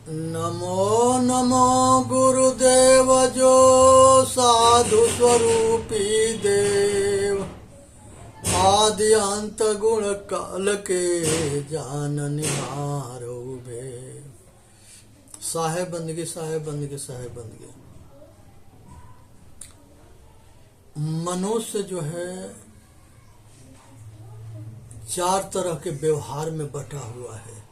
नमो नमो गुरुदेव जो साधु स्वरूपी देव, आदि अंत गुण काल के जाननिहार भे। साहेब बंदगी, साहेब बंदगी, साहेब बंदगी। मनुष्य जो है चार तरह के व्यवहार में बटा हुआ है,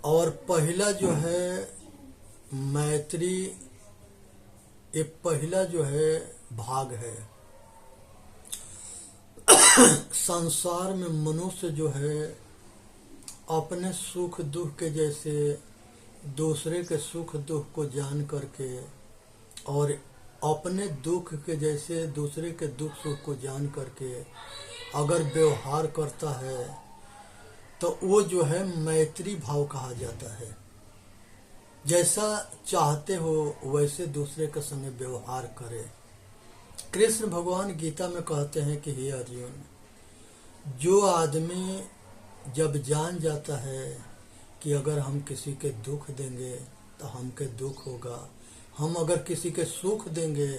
और पहला जो है मैत्री, ये पहला जो है भाग है। संसार में मनुष्य जो है अपने सुख दुख के जैसे दूसरे के सुख दुख को जान करके और अपने दुख के जैसे दूसरे के दुख सुख को जान करके अगर व्यवहार करता है तो वो जो है मैत्री भाव कहा जाता है। जैसा चाहते हो वैसे दूसरे के संग व्यवहार करे। कृष्ण भगवान गीता में कहते हैं कि हे अर्जुन, जो आदमी जब जान जाता है कि अगर हम किसी के दुख देंगे तो हमके दुख होगा, हम अगर किसी के सुख देंगे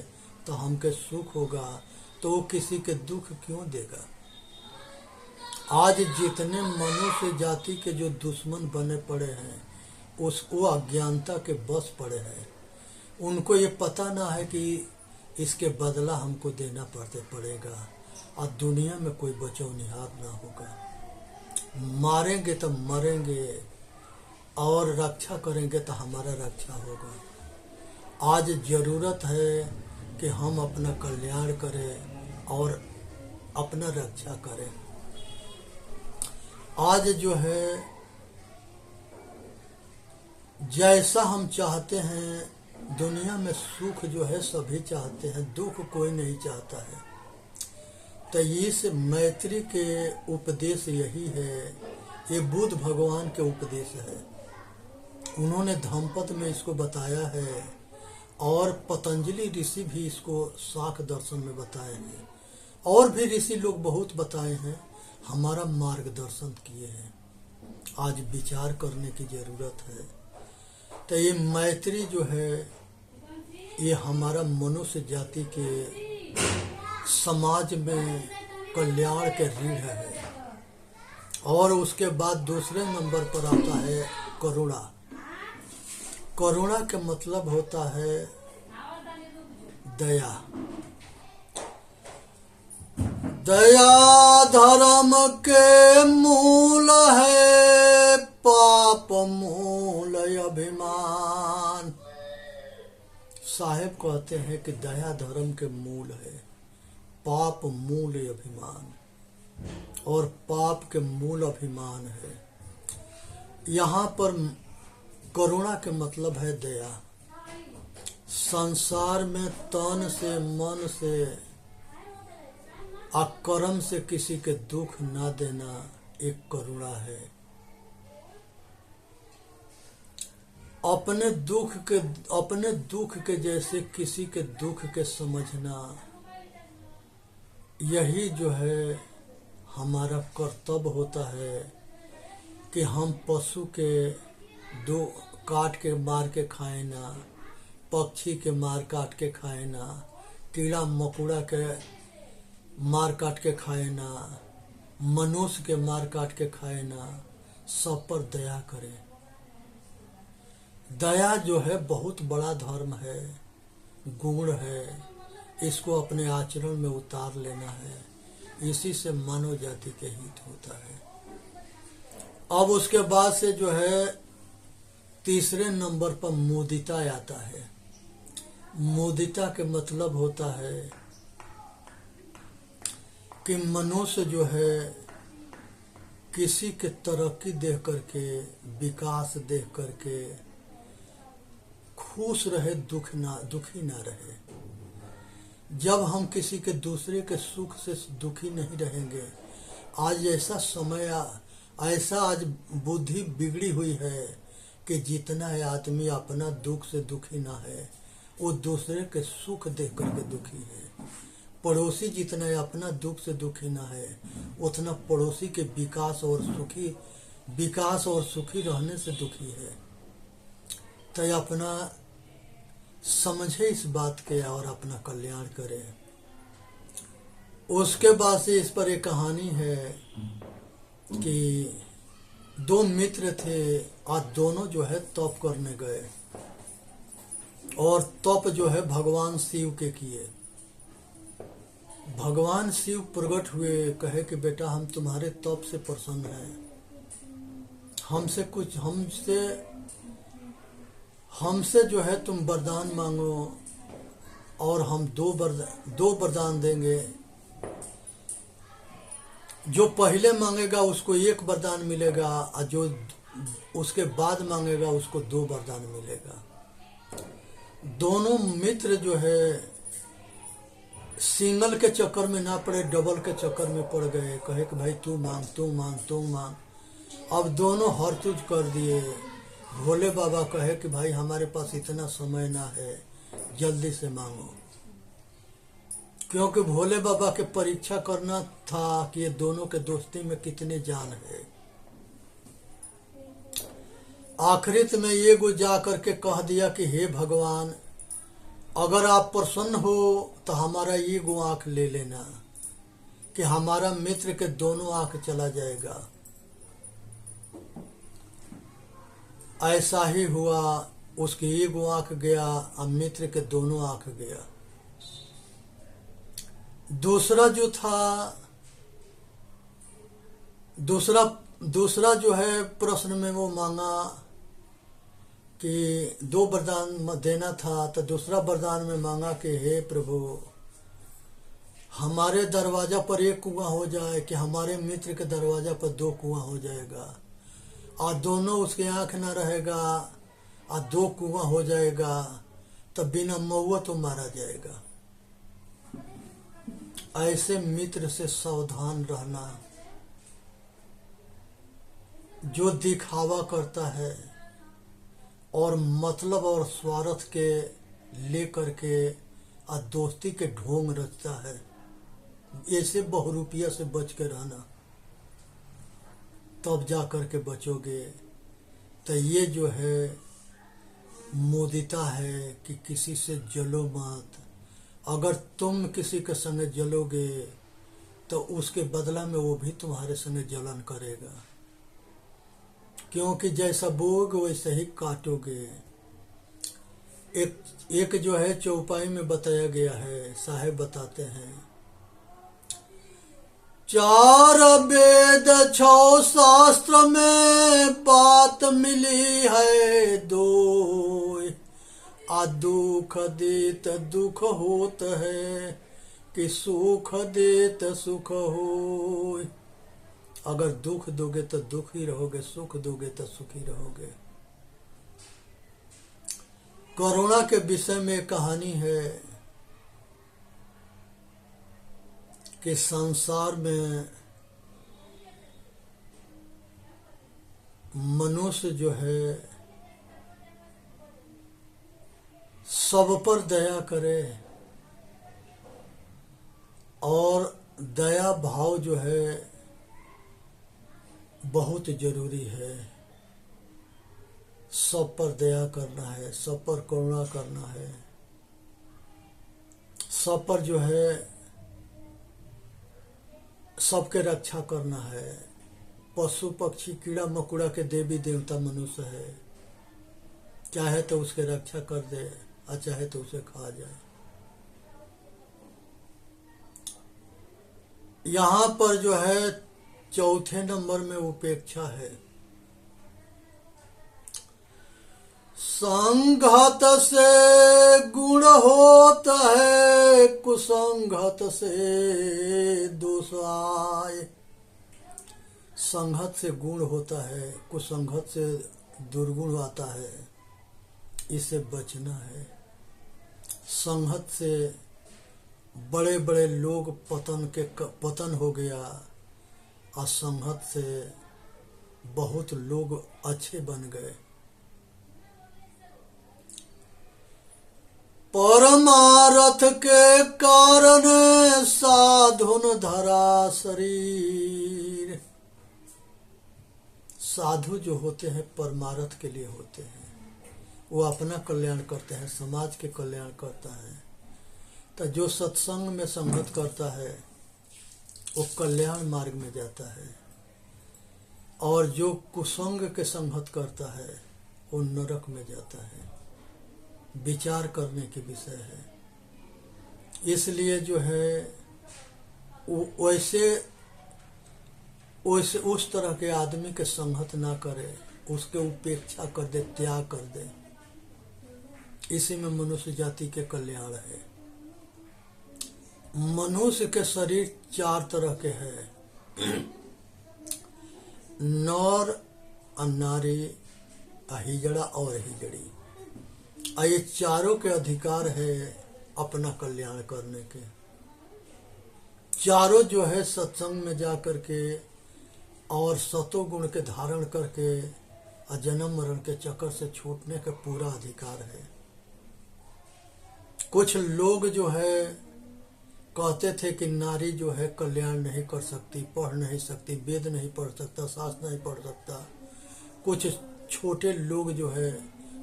तो हमके सुख होगा, तो वो किसी के दुख क्यों देगा। आज जितने मनुष्य जाति के जो दुश्मन बने पड़े हैं उसको अज्ञानता के बस पड़े हैं। उनको ये पता ना है कि इसके बदला हमको देना पड़ेगा और दुनिया में कोई बचौनिहार ना होगा। मारेंगे तो मरेंगे और रक्षा करेंगे तो हमारा रक्षा होगा। आज जरूरत है कि हम अपना कल्याण करें और अपना रक्षा करें। आज जो है जैसा हम चाहते हैं दुनिया में, सुख जो है सभी चाहते हैं, दुख कोई नहीं चाहता है। तो इस मैत्री के उपदेश यही है, ये बुद्ध भगवान के उपदेश है। उन्होंने धम्मपद में इसको बताया है और पतंजलि ऋषि भी इसको शाख दर्शन में बताए हैं, और भी ऋषि लोग बहुत बताए हैं, हमारा मार्गदर्शन किए हैं। आज विचार करने की जरूरत है। तो ये मैत्री जो है ये हमारा मनुष्य जाति के समाज में कल्याण के रीढ़ है। और उसके बाद दूसरे नंबर पर आता है करुणा। करुणा का मतलब होता है दया। दया धर्म के मूल है, पाप मूल अभिमान। साहेब कहते हैं कि दया धर्म के मूल है, पाप मूल अभिमान, और पाप के मूल अभिमान है। यहाँ पर करुणा के मतलब है दया। संसार में तन से मन से अकर्म से किसी के दुख ना देना एक करुणा है। अपने दुख के जैसे किसी के दुख के समझना, यही जो है हमारा कर्तव्य होता है कि हम पशु के दो काट के मार के खाए ना, पक्षी के मार काट के खाए ना, कीड़ा मकोड़ा के मार काट के खाए ना, मनुष्य के मार काट के खाए ना, सब पर दया करें। दया जो है बहुत बड़ा धर्म है, गुण है, इसको अपने आचरण में उतार लेना है। इसी से मानव जाति के हित होता है। अब उसके बाद से जो है तीसरे नंबर पर मुदिता आता है। मुदिता के मतलब होता है कि मनुष्य जो है किसी के तरक्की देख करके, विकास देख करके खुश रहे, दुखी ना रहे। जब हम किसी के दूसरे के सुख से दुखी नहीं रहेंगे, आज ऐसा समय ऐसा आज बुद्धि बिगड़ी हुई है कि जितना है आदमी अपना दुख से दुखी ना है, वो दूसरे के सुख देख करके दुखी है। पड़ोसी जितना है अपना दुख से दुखी ना है, उतना पड़ोसी के विकास और सुखी विकास और सुखी रहने से दुखी है। तो अपना समझे इस बात के और अपना कल्याण करे। उसके बाद से इस पर एक कहानी है कि दो मित्र थे, आज दोनों जो है तप करने गए और तप जो है भगवान शिव के किए। भगवान शिव प्रकट हुए, कहे कि बेटा हम तुम्हारे तप से प्रसन्न हैं, हमसे जो है तुम वरदान मांगो और हम दो वरदान देंगे। जो पहले मांगेगा उसको एक वरदान मिलेगा और जो उसके बाद मांगेगा उसको 2 वरदान मिलेगा। दोनों मित्र जो है सिंगल के चक्कर में ना पड़े, डबल के चक्कर में पड़ गए। कहे कि भाई तू मांग तू मांग तू मांग। अब दोनों हरतुज कर दिए। भोले बाबा कहे कि भाई हमारे पास इतना समय ना है, जल्दी से मांगो। क्योंकि भोले बाबा के परीक्षा करना था कि ये दोनों के दोस्ती में कितनी जान है। आखिरत में ये गो जा करके कह दिया कि हे भगवान, अगर आप प्रसन्न हो तो हमारा ये गो आंख ले लेना, कि हमारा मित्र के दोनों आंख चला जाएगा। ऐसा ही हुआ, उसकी एक आंख गया और मित्र के दोनों आंख गया। दूसरा जो था, दूसरा जो है प्रश्न में वो मांगा कि 2 वरदान देना था, तो दूसरा वरदान में मांगा कि हे प्रभु, हमारे दरवाजा पर 1 कुआं हो जाए कि हमारे मित्र के दरवाजा पर 2 कुआं हो जाएगा, और दोनों उसके आंख ना रहेगा और 2 कुआं हो जाएगा, तो बिना महुआ तो मारा जाएगा। ऐसे मित्र से सावधान रहना, जो दिखावा करता है और मतलब और स्वार्थ के लेकर के और दोस्ती के ढोंग रचता है। ऐसे बहुरूपिया से बच के रहना, तब जा कर के बचोगे। तो ये जो है मोदिता है कि किसी से जलो मत। अगर तुम किसी के संग जलोगे तो उसके बदला में वो भी तुम्हारे संग जलन करेगा, क्योंकि जैसा बोओगे वैसे ही काटोगे। एक जो है चौपाई में बताया गया है, साहेब बताते हैं, 4 वेद 6 शास्त्र में बात मिली है 2, आ दुख देत दुख होत है कि सुख देत सुख हो। अगर दुख दोगे तो दुखी रहोगे, सुख दोगे तो सुखी रहोगे। कोरोना के विषय में कहानी है कि संसार में मनुष्य जो है सब पर दया करे, और दया भाव जो है बहुत जरूरी है। सब पर दया करना है, सब पर करुणा करना है, सब पर जो है सबके रक्षा करना है। पशु पक्षी कीड़ा मकोड़ा के देवी देवता मनुष्य है, चाहे तो उसके रक्षा कर दे और चाहे तो उसे खा जाए। यहाँ पर जो है 4थे नंबर में उपेक्षा है। संगत से गुण होता है, कुसंगत से दोष आए। संगत से गुण होता है, कुसंगत से दुर्गुण आता है, इसे बचना है। संगत से बड़े बड़े लोग पतन हो गया, और संगत से बहुत लोग अच्छे बन गए। परमारथ के कारण साधुन धरा शरीर, साधु जो होते हैं परमार्थ के लिए होते हैं, वो अपना कल्याण करते हैं, समाज के कल्याण करता है। तो जो सत्संग में संगत करता है वो कल्याण मार्ग में जाता है, और जो कुसंग के संगत करता है वो नरक में जाता है। विचार करने की विषय है। इसलिए जो है वैसे उस तरह के आदमी के संगत ना करे, उसके उपेक्षा कर दे, त्याग कर दे। इसी में मनुष्य जाति के कल्याण है। मनुष्य के शरीर 4 तरह के हैं, नर, नारी, हिजड़ा और हिजड़ी। ये चारों के अधिकार है अपना कल्याण करने के। चारों जो है सत्संग में जा करके और सतो गुण के धारण करके जन्म मरण के चक्कर से छूटने का पूरा अधिकार है। कुछ लोग जो है कहते थे कि नारी जो है कल्याण नहीं कर सकती, पढ़ नहीं सकती, वेद नहीं पढ़ सकता, शास्त्र नहीं पढ़ सकता। कुछ छोटे लोग जो है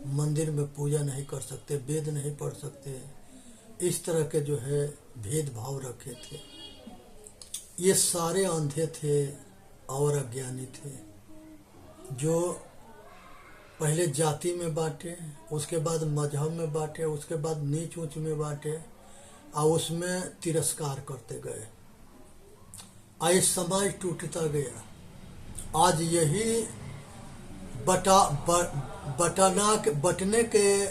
मंदिर में पूजा नहीं कर सकते, वेद नहीं पढ़ सकते। इस तरह के जो है भेदभाव रखे थे। ये सारे अंधे थे और अज्ञानी थे, जो पहले जाति में बांटे, उसके बाद मजहब में बांटे, उसके बाद नीच ऊंच में बांटे और उसमें तिरस्कार करते गए। आज समाज टूटता गया। आज यही बटने के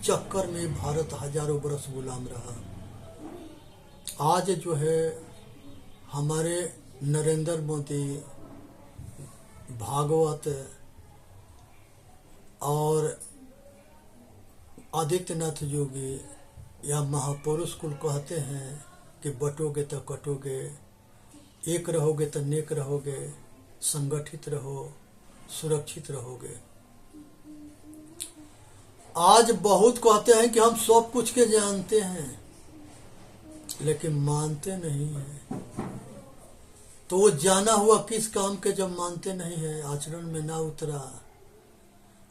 चक्कर में भारत हजारों बरस गुलाम रहा। आज जो है हमारे नरेंद्र मोदी, भागवत और आदित्यनाथ योगी या महापुरुष कुल कहते हैं कि बटोगे तो कटोगे, एक रहोगे तो नेक रहोगे, संगठित रहो, सुरक्षित रहोगे। आज बहुत कहते हैं कि हम सब कुछ के जानते हैं, लेकिन मानते नहीं हैं। तो वो जाना हुआ किस काम के जब मानते नहीं है, आचरण में ना उतरा,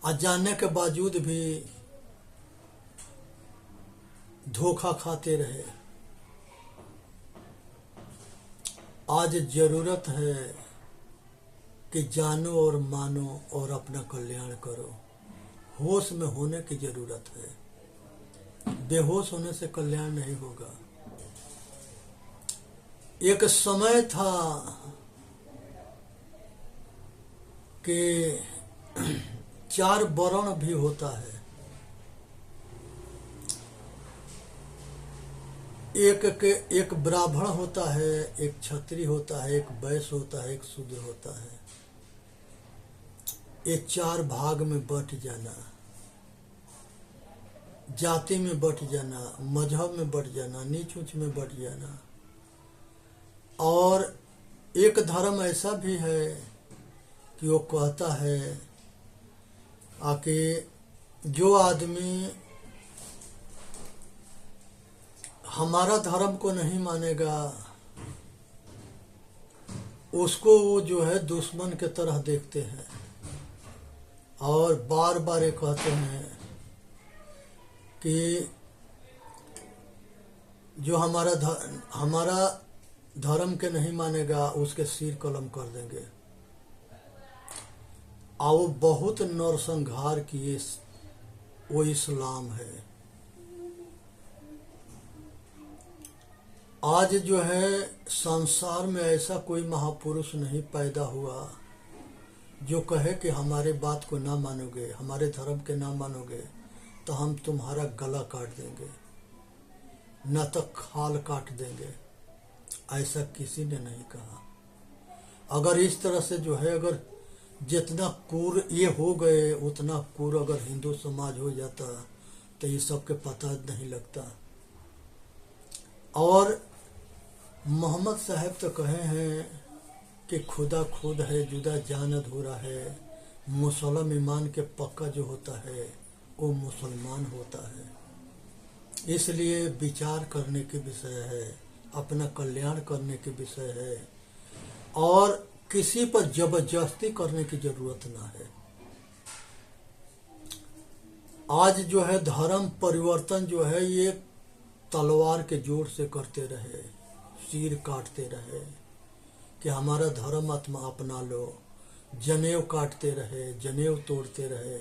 और जानने के बावजूद भी धोखा खाते रहे। आज जरूरत है कि जानो और मानो और अपना कल्याण करो। होश में होने की जरूरत है। बेहोश होने से कल्याण नहीं होगा। एक समय था कि 4 वर्ण भी होता है। एक ब्राह्मण होता है, एक क्षत्रिय होता है, एक वैश्य होता है, एक शूद्र होता है। ये 4 भाग में बंट जाना, जाति में बंट जाना, मजहब में बंट जाना, नीच ऊंच में बंट जाना। और एक धर्म ऐसा भी है कि वो कहता है कि जो आदमी हमारा धर्म को नहीं मानेगा, उसको वो जो है दुश्मन के तरह देखते हैं। और बार बार ये कहते हैं कि जो हमारा धर्म के नहीं मानेगा, उसके सिर कलम कर देंगे। और वो बहुत नरसंहार किए, वो इस्लाम है। आज जो है संसार में ऐसा कोई महापुरुष नहीं पैदा हुआ जो कहे कि हमारे बात को ना मानोगे, हमारे धर्म के ना मानोगे तो हम तुम्हारा गला काट देंगे, न तो खाल काट देंगे। ऐसा किसी ने नहीं कहा। अगर इस तरह से जो है, अगर जितना क्रूर ये हो गए, उतना क्रूर अगर हिंदू समाज हो जाता तो ये सबके पता नहीं लगता। और मोहम्मद साहब तो कहे हैं कि खुदा खुद है, जुदा जान अधूरा है। मुसलमान ईमान के पक्का जो होता है वो मुसलमान होता है। इसलिए विचार करने के विषय है, अपना कल्याण करने के विषय है। और किसी पर जबरदस्ती करने की जरूरत ना है। आज जो है धर्म परिवर्तन जो है ये तलवार के जोर से करते रहे, सिर काटते रहे कि हमारा धर्म अपना लो, जनेऊ काटते रहे, जनेऊ तोड़ते रहे,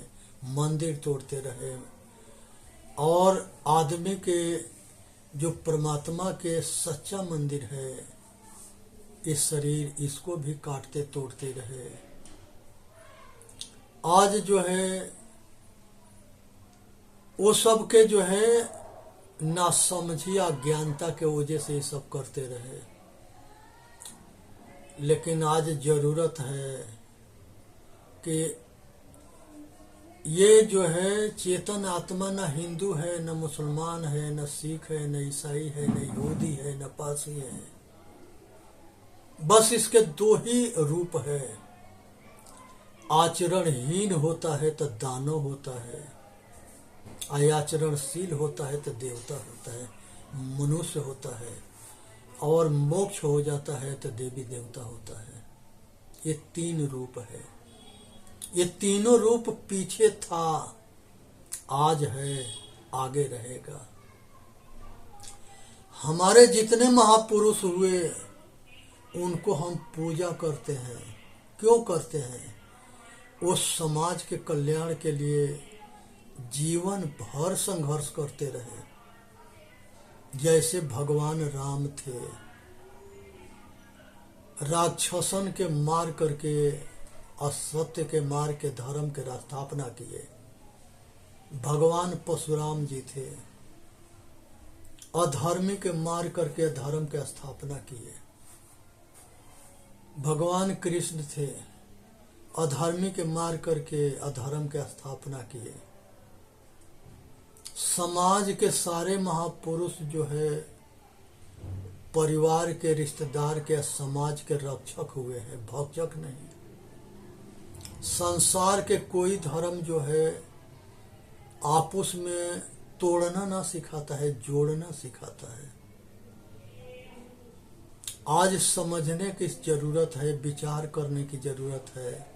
मंदिर तोड़ते रहे, और आदमी के जो परमात्मा के सच्चा मंदिर है इस शरीर, इसको भी काटते तोड़ते रहे। आज जो है वो सब के जो है नासमझी अज्ञानता के वजह से ये सब करते रहे। लेकिन आज जरूरत है कि ये जो है चेतन आत्मा न हिंदू है, न मुसलमान है, न सिख है, न ईसाई है, न यहूदी है, न पारसी है, बस इसके दो ही रूप है। आचरणहीन होता है तो दानव होता है, आचरणशील होता है तो देवता होता है, मनुष्य होता है, और मोक्ष हो जाता है तो देवी देवता होता है। ये तीन रूप है। ये तीनों रूप पीछे था, आज है, आगे रहेगा। हमारे जितने महापुरुष हुए उनको हम पूजा करते हैं। क्यों करते हैं? वो समाज के कल्याण के लिए जीवन भर संघर्ष करते रहे। जैसे भगवान राम थे, राक्षसन के मार करके, असत्य के मार के धर्म के स्थापना किए। भगवान परशुराम जी थे, अधर्मी के मार करके धर्म के स्थापना किए। भगवान कृष्ण थे, अधर्मी के मार करके अधर्म के स्थापना किए। समाज के सारे महापुरुष जो है परिवार के, रिश्तेदार के, समाज के रक्षक हुए हैं, भक्षक नहीं। संसार के कोई धर्म जो है आपस में तोड़ना ना सिखाता है, जोड़ना सिखाता है। आज समझने की जरूरत है, विचार करने की जरूरत है,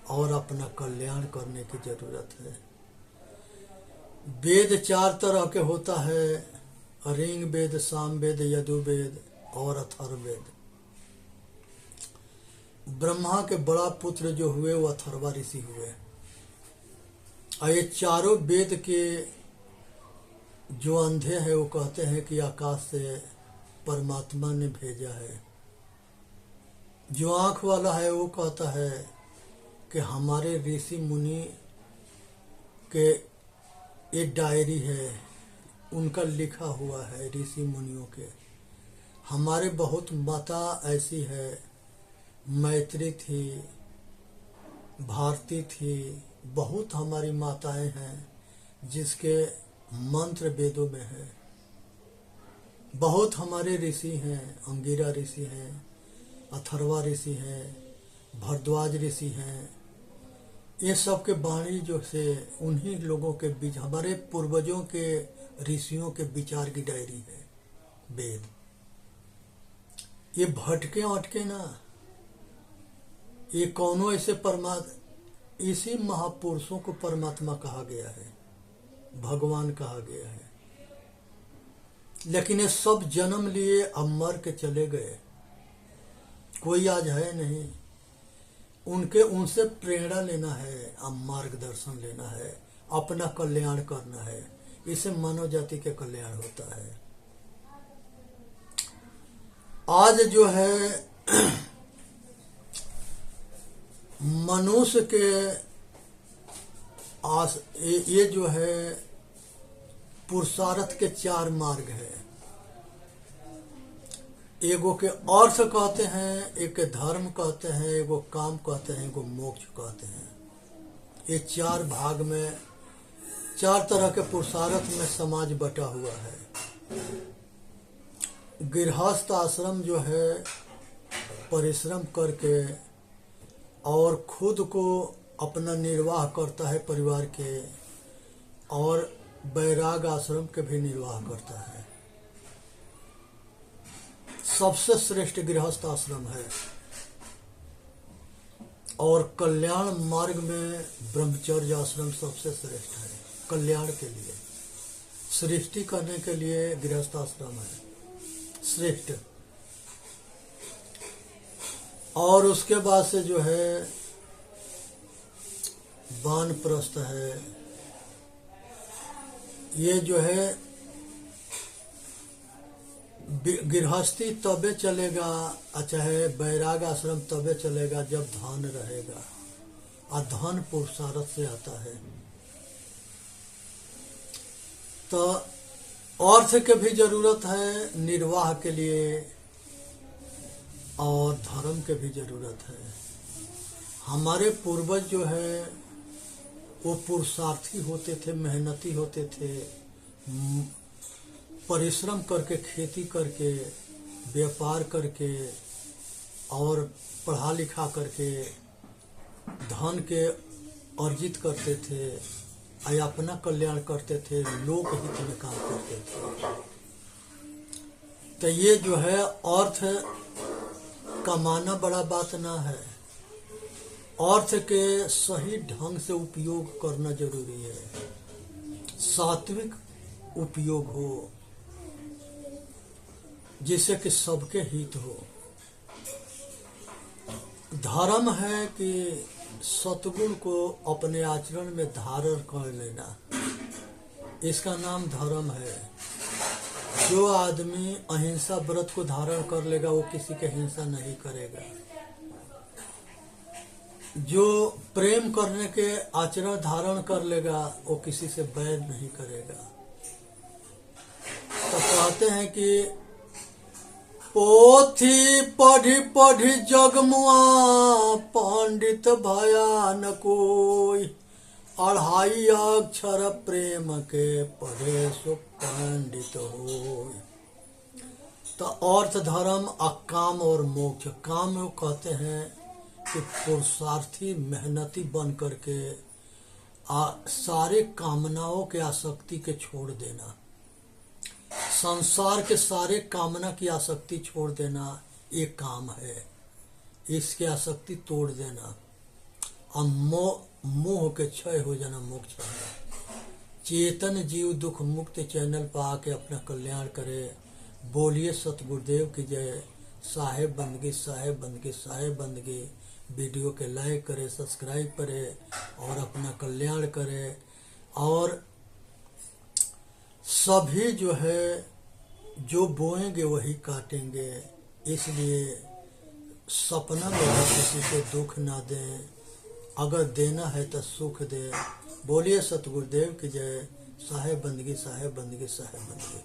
और अपना कल्याण करने की जरूरत है। वेद चार तरह के होता है, ऋग वेद, साम वेद, यजुर्वेद और अथर्ववेद। ब्रह्मा के बड़ा पुत्र जो हुए वो अथर्वा ऋषि हुए। और ये चारों वेद के जो अंधे हैं वो कहते हैं कि आकाश से परमात्मा ने भेजा है। जो आंख वाला है वो कहता है कि हमारे ऋषि मुनि के ये डायरी है, उनका लिखा हुआ है ऋषि मुनियों के। हमारे बहुत माता ऐसी है, मैत्री थी, भारती थी, बहुत हमारी माताएं हैं जिसके मंत्र वेदों में है। बहुत हमारे ऋषि हैं, अंगिरा ऋषि हैं, अथर्वा ऋषि हैं, भरद्वाज ऋषि हैं। ये सब के वाणी जो से उन्हीं लोगों के बीच, हमारे पूर्वजों के ऋषियों के विचार की डायरी है वेद। ये भटके अटके ना, ये कौनों ऐसे इसी महापुरुषों को परमात्मा कहा गया है, भगवान कहा गया है। लेकिन ये सब जन्म लिए, अब मर के चले गए, कोई आज है नहीं। उनसे प्रेरणा लेना है, अब मार्गदर्शन लेना है, अपना कल्याण करना है। इससे मानव जाति के कल्याण होता है। आज जो है मनुष्य के ये जो है पुरुषार्थ के चार मार्ग है। एगो के अर्थ कहते हैं, एक के धर्म कहते हैं, एगो काम कहते हैं, एगो मोक्ष कहते हैं। ये चार भाग में, चार तरह के पुरुषार्थ में समाज बटा हुआ है। गृहस्थ आश्रम जो है परिश्रम करके और खुद को अपना निर्वाह करता है परिवार के, और बैराग आश्रम के भी निर्वाह करता है। सबसे श्रेष्ठ गृहस्थ आश्रम है। और कल्याण मार्ग में ब्रह्मचर्य आश्रम सबसे श्रेष्ठ है। कल्याण के लिए, सृष्टि करने के लिए गृहस्थ आश्रम है श्रेष्ठ। और उसके बाद से जो है वानप्रस्थ है। ये जो है गृहस्थी तबे चलेगा, चाहे वैराग आश्रम तबे चलेगा जब धन रहेगा, और धन पुरुषार्थ से आता है। तो अर्थ के भी जरूरत है निर्वाह के लिए, और धर्म के भी जरूरत है। हमारे पूर्वज जो है वो पुरुषार्थी होते थे, मेहनती होते थे, परिश्रम करके, खेती करके, व्यापार करके और पढ़ा लिखा करके धन के अर्जित करते थे, और अपना कल्याण करते थे, लोक हित में काम करते थे। तो ये जो है अर्थ कमाना बड़ा बात ना है, अर्थ के सही ढंग से उपयोग करना जरूरी है, सात्विक उपयोग हो, जिससे कि सबके हित हो। धर्म है कि सतगुण को अपने आचरण में धारण कर लेना, इसका नाम धर्म है। जो आदमी अहिंसा व्रत को धारण कर लेगा वो किसी के हिंसा नहीं करेगा। जो प्रेम करने के आचरण धारण कर लेगा वो किसी से बैर नहीं करेगा। तो कहते हैं कि पोथी पढ़ी पढ़ी जगमुआ पंडित भया न कोई, 2.5 अक्षर प्रेम के पढ़े सो पंडित होय। तो अर्थ, धर्म, काम और मोक्ष। काम वो कहते हैं कि पुरुषार्थी मेहनती बन करके सारे कामनाओं के आसक्ति के छोड़ देना, संसार के सारे कामना की आसक्ति छोड़ देना, ये काम है। इसके आसक्ति तोड़ देना और मोह के क्षय हो जाना मोक्ष है। चेतन जीव दुख मुक्त चैनल पर आके अपना कल्याण करे। बोलिए सतगुरुदेव की जय। साहेब बंदगी, साहेब बंदगी, साहेब बंदगी। वीडियो के लाइक करे, सब्सक्राइब करे और अपना कल्याण करे। और सभी जो है जो बोएंगे वही काटेंगे, इसलिए सपना में किसी को दुख ना दें, अगर देना है तो सुख दे। बोलिए सतगुरुदेव की जय। साहेब बंदगी, साहेब बंदगी, साहेब बंदगी।